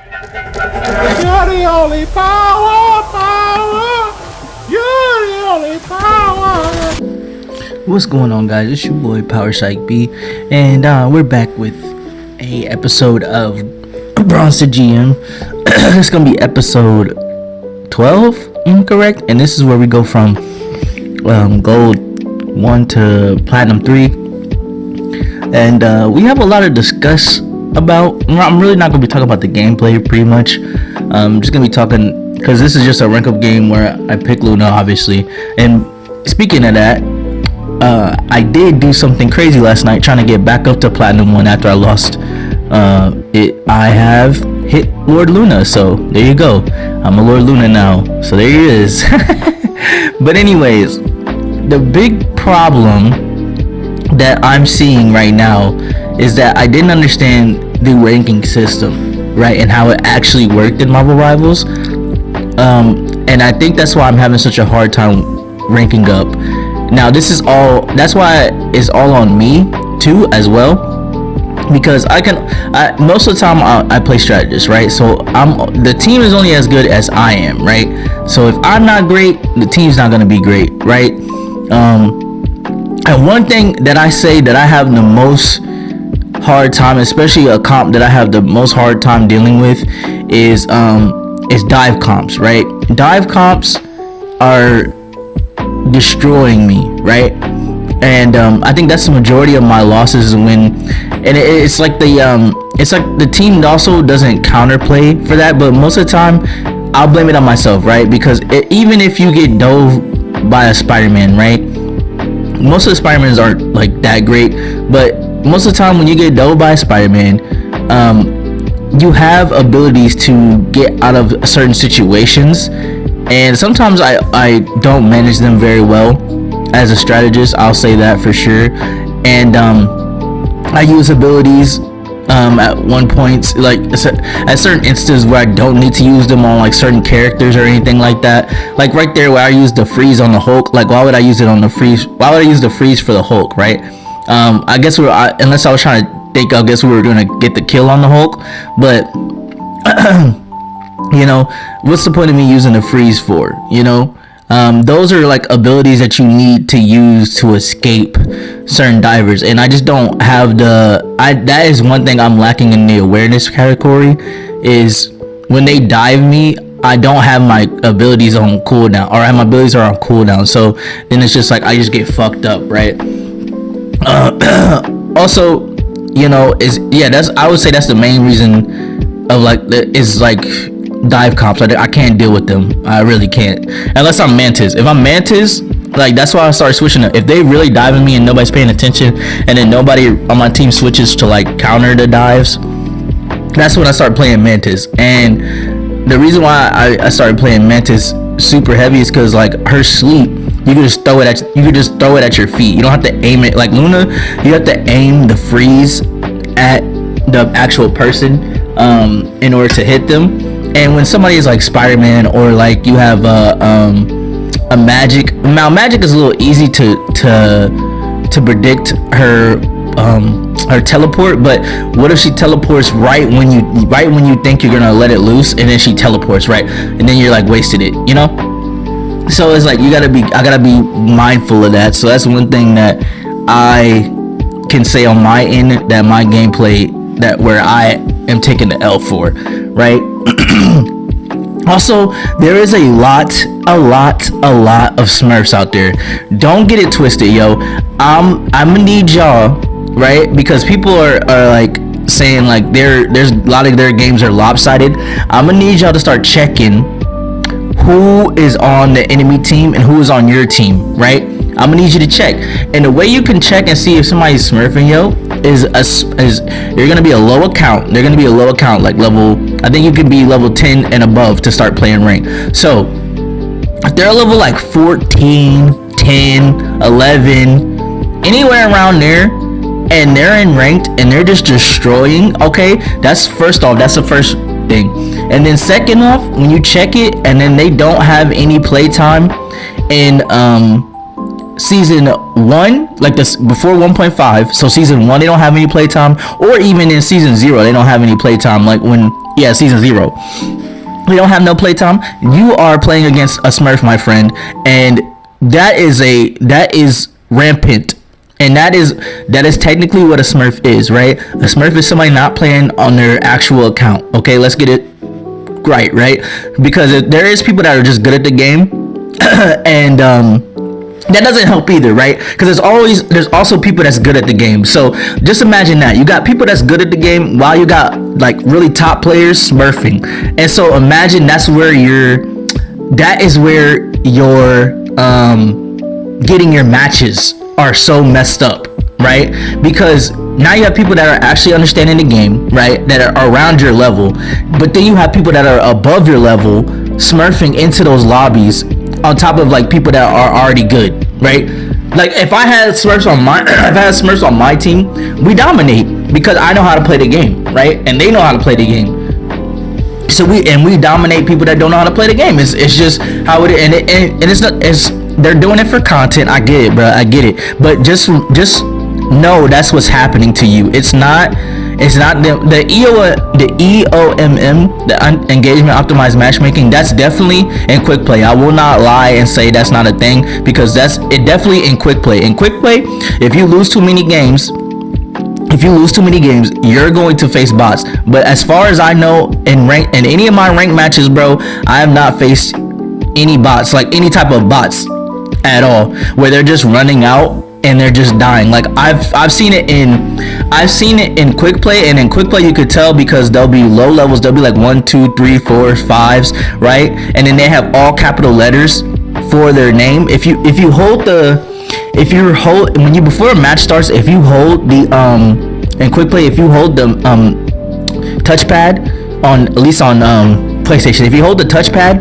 You're the only power. You're the only power. What's going on, guys? It's your boy Power Psych B, and we're back with a episode of Bronze to GM. It's gonna be episode 12, correct? And this is where we go from gold 1 to platinum 3, and we have a lot to discuss about. I'm really not gonna be talking about the gameplay pretty much. I'm just gonna be talking because this is just a rank up game where I pick Luna, obviously. And speaking of that, I did do something crazy last night trying to get back up to platinum 1 after I lost I have hit Lord Luna, so there you go. I'm a Lord Luna now, so there he is. But anyways, the big problem that I'm seeing right now is that I didn't understand the ranking system, right, and how it actually worked in Marvel Rivals. And I think that's why I'm having such a hard time ranking up. Now that's why it's all on me too as well, because most of the time I play strategist, right? So the team is only as good as I am, right? So if I'm not great, the team's not gonna be great, right? And one thing that I say that I have the most hard time, especially a comp that I have the most hard time dealing with, is dive comps, right? Dive comps are destroying me, right? And I think that's the majority of my losses it's like the team also doesn't counterplay for that, but most of the time I'll blame it on myself, right? Because even if you get dove by a Spider-Man, right, most of the Spider-Mans aren't like that great, but most of the time when you get dove by a Spider-Man, you have abilities to get out of certain situations, and sometimes I don't manage them very well as a strategist, I'll say that for sure. And I use abilities at one point, like at certain instances where I don't need to use them on like certain characters or anything like that. Like right there where I used the freeze on the Hulk, like why would I use it on the freeze? Why would I use the freeze for the Hulk, right? I guess unless I was trying to think, I guess we were going to get the kill on the Hulk, but you know, what's the point of me using the freeze for, you know? Those are like abilities that you need to use to escape certain divers, and I just don't have that is one thing I'm lacking in the awareness category, is when they dive me, I don't have my abilities on cooldown, or my abilities are on cooldown, so then it's just like I just get fucked up, right? Also, you know, I would say that's the main reason of dive comps. I can't deal with them. I really can't, unless I'm Mantis. If I'm Mantis, like that's why I started switching them. If they really diving me and nobody's paying attention, and then nobody on my team switches to like counter the dives, that's when I start playing Mantis. And the reason why I started playing Mantis super heavy is because like her sleep, you can just throw it at your feet. You don't have to aim it like Luna. You have to aim the freeze at the actual person in order to hit them. And when somebody is like Spider-Man, or like you have a Magic. Now Magic is a little easy to predict her teleport, but what if she teleports right when you think you're gonna let it loose, and then she teleports right, and then you're like wasted it, you know? So it's like I gotta be mindful of that. So that's one thing that I can say on my end, that my gameplay, that where I am taking the L for, right? Also, there is a lot of Smurfs out there. Don't get it twisted, yo. I'm gonna need y'all, right? Because people are like saying like there's a lot of their games are lopsided. I'm gonna need y'all to start checking who is on the enemy team and who is on your team, right? I'm gonna need you to check, and the way you can check and see if somebody's smurfing, yo, is you're gonna be a low account. They're gonna be a low account, like level. I think you can be level 10 and above to start playing rank. So if they're level like 14, 10, 11, anywhere around there, and they're in ranked and they're just destroying, okay, that's first off. That's the first thing. And then second off, when you check it and then they don't have any playtime in season 1, like this before 1.5, so season 1 they don't have any playtime, or even in season 0 they don't have any playtime, like when season 0 they don't have no playtime. You are playing against a Smurf, my friend, and that is rampant. And that is technically what a Smurf is, right? A Smurf is somebody not playing on their actual account. Okay, let's get it right? Because there is people that are just good at the game, and that doesn't help either, right? Because there's also people that's good at the game. So just imagine that you got people that's good at the game while you got like really top players smurfing. And so imagine that is where your getting your matches are so messed up, right? Because now you have people that are actually understanding the game, right, that are around your level, but then you have people that are above your level smurfing into those lobbies on top of like people that are already good, right? Like if I had Smurfs on my team, we dominate because I know how to play the game, right? And they know how to play the game. So we dominate people that don't know how to play the game. It's just how it is, and they're doing it for content. I get it, bro. I get it. But just know that's what's happening to you. It's not the EOMM, the engagement optimized matchmaking. That's definitely in quick play. I will not lie and say that's not a thing, because it definitely in quick play. In quick play, if you lose too many games, you're going to face bots. But as far as I know, in any of my ranked matches, bro, I have not faced any bots, like any type of bots at all, where they're just running out and they're just dying. Like I've seen it in quick play, and in quick play you could tell because they'll be low levels. They'll be like 1, 2, 3, 4, 5s, right? And then they have all capital letters for their name. Before a match starts, if you hold the in quick play, if you hold the touchpad on, at least on PlayStation, if you hold the touchpad,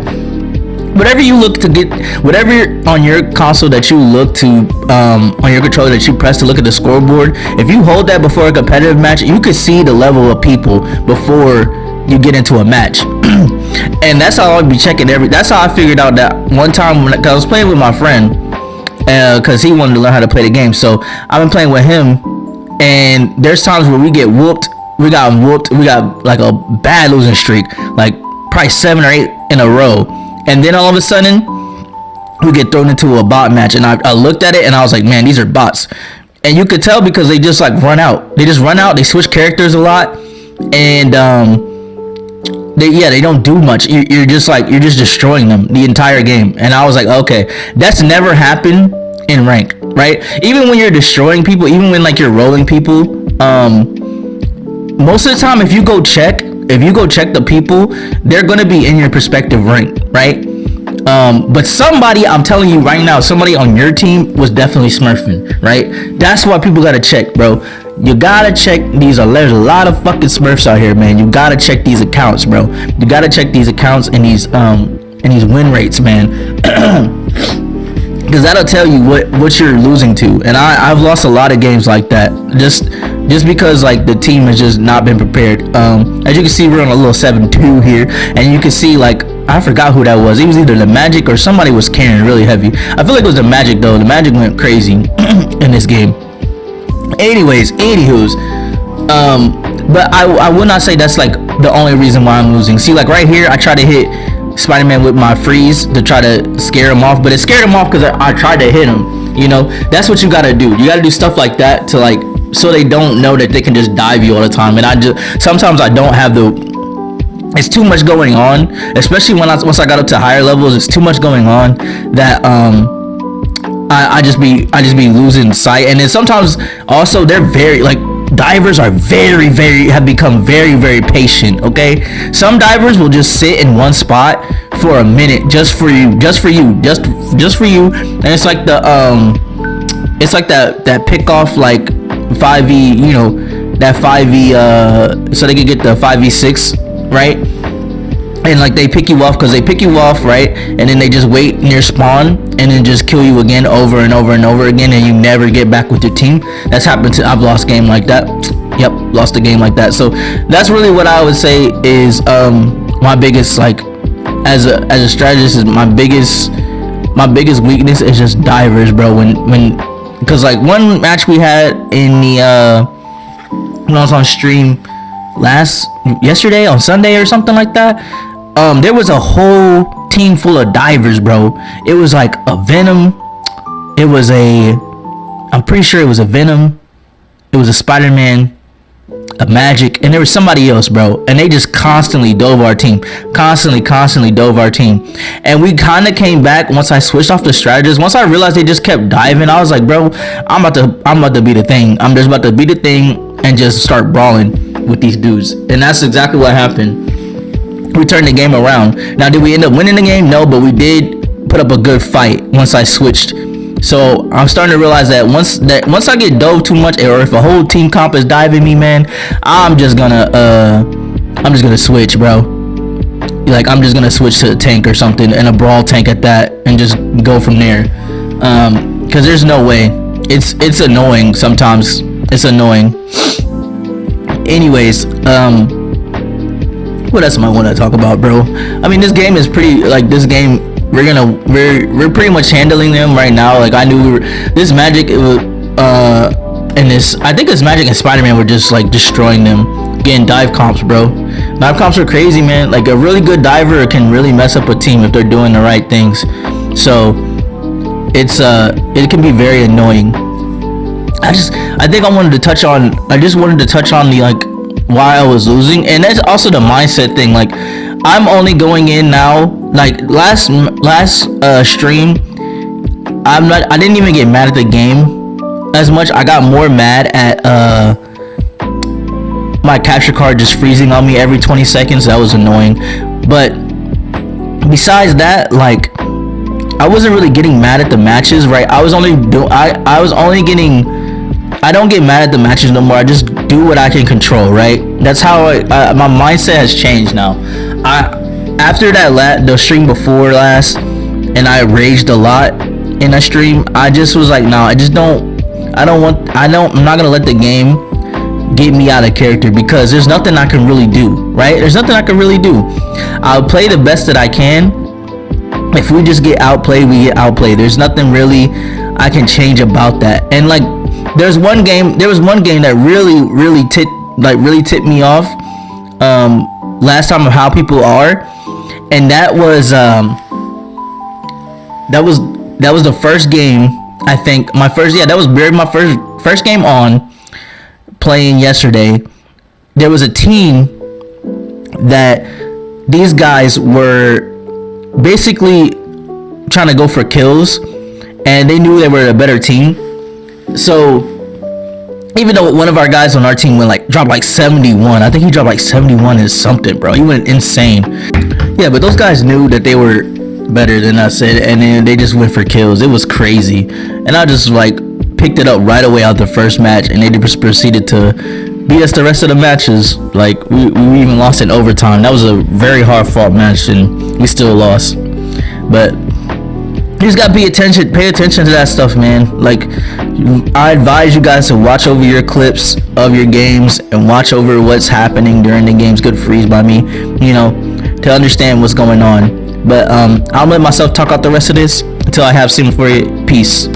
whatever on your console that you look to, on your controller that you press to look at the scoreboard, if you hold that before a competitive match, you could see the level of people before you get into a match. And that's how I'll be checking that's how I figured out that one time cause I was playing with my friend, cause he wanted to learn how to play the game. So I've been playing with him, and there's times where we get whooped. We got like a bad losing streak, like probably 7 or 8 in a row. And then all of a sudden, we get thrown into a bot match, and I looked at it and I was like, man, these are bots. And you could tell because they just like run out. They switch characters a lot, and they don't do much. You're just destroying them the entire game. And I was like, okay, that's never happened in rank, right? Even when you're destroying people, even when like you're rolling people, most of the time if you go check the people, they're gonna be in your perspective rank, right? But somebody, I'm telling you right now, somebody on your team was definitely smurfing, right? That's why people gotta check, bro. You gotta check there's a lot of fucking smurfs out here, man. You gotta check these accounts, bro. You gotta check these accounts and these win rates, man. Because that'll tell you what you're losing to. And I've lost a lot of games like that, just because like the team has just not been prepared. As you can see, we're on a little 7-2 here, and you can see like I forgot who that was. It was either the Magic or somebody was carrying really heavy. I feel like it was the Magic though. The Magic went crazy in this game. Anywho's, but I would not say that's like the only reason why I'm losing. See, like right here, I try to hit Spider-Man with my freeze to try to scare him off, but it scared him off because I tried to hit him. You know, that's what you gotta do. You gotta do stuff like that to like, so they don't know that they can just dive you all the time. And sometimes I don't have it's too much going on, especially once I got up to higher levels. It's too much going on that I just be losing sight. And then sometimes also they're very like, divers are have become very, very patient. Okay, some divers will just sit in one spot for a minute just for you, and it's like that pick off like 5v, you know, that 5v so they can get the 5v6, right? And like they pick you off right, and then they just wait near spawn and then just kill you again over and over and over again, and you never get back with your team. That's happened to, I've lost game like that. Yep, lost a game like that. So that's really what I would say is my biggest, like, as a strategist, is my biggest my biggest weakness is just divers, bro. Because like one match we had in the when I was on stream yesterday on Sunday or something like that, there was a whole team full of divers, bro. It was like a Venom. I'm pretty sure it was a Venom. It was a Spider-Man, a Magic, and there was somebody else, bro. And they just constantly dove our team. Constantly dove our team. And we kind of came back once I switched off the strategist. Once I realized they just kept diving, I was like, bro, I'm about to be the thing. I'm just about to be the thing and just start brawling with these dudes. And that's exactly what happened. We turned the game around. Now, did we end up winning the game? No, but we did put up a good fight once I switched. So I'm starting to realize that once I get dove too much, or if a whole team comp is diving me, man, I'm just gonna switch, bro. Like, I'm just gonna switch to a tank or something, and a brawl tank at that, and just go from there. Cause there's no way. It's annoying sometimes. It's annoying. Anyways, what else am I want to talk about, bro? I mean, this game is pretty, like, this game, we're pretty much handling them right now. Like, I knew this Magic, and this, I think this Magic and Spider-Man were just like destroying them, getting dive comps, bro. Dive comps are crazy, man. Like, a really good diver can really mess up a team if they're doing the right things. So it can be very annoying. I just wanted to touch on the, like, why I was losing, and that's also the mindset thing. Like, I'm only going in now, like last stream, I didn't even get mad at the game as much. I got more mad at my capture card just freezing on me every 20 seconds. That was annoying. But besides that, like, I wasn't really getting mad at the matches, right? I don't get mad at the matches no more. I just do what I can control, right? That's how my mindset has changed now. After the stream before last, and I raged a lot in that stream, I just was like, no, I'm not gonna let the game get me out of character, because there's nothing I can really do, right? There's nothing I can really do. I'll play the best that I can. If we just get outplayed, we get outplayed. There's nothing really I can change about that. And like, there was one game that really tipped me off last time, of how people are, and that was the first game, I think, my first game on playing yesterday. There was a team that these guys were basically trying to go for kills, and they knew they were a better team. So even though one of our guys on our team dropped like 71, I think he dropped like 71 and something, bro. He went insane. Yeah, but those guys knew that they were better than us, and then they just went for kills. It was crazy. And I just like picked it up right away out the first match, and they just proceeded to beat us the rest of the matches. Like, we even lost in overtime. That was a very hard fought match, and we still lost. But you just gotta pay attention to that stuff, man. Like, I advise you guys to watch over your clips of your games and watch over what's happening during the games. Good freeze by me, to understand what's going on. But I'll let myself talk out the rest of this until I have something for you. Peace.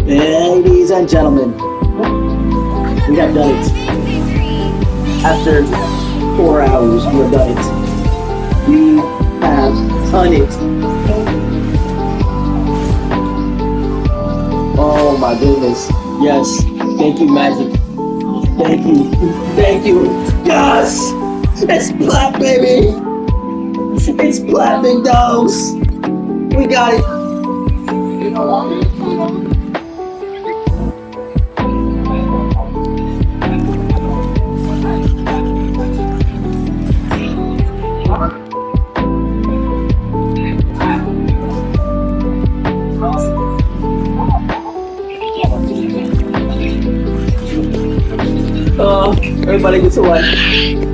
Ladies and gentlemen, we have done it. After 4 hours, we have done it. We have done it. Oh my goodness. Yes. Thank you, Magic. Thank you. Thank you. Yes! It's Plat, baby! It's Plat, big dogs! We got it. Everybody gets away.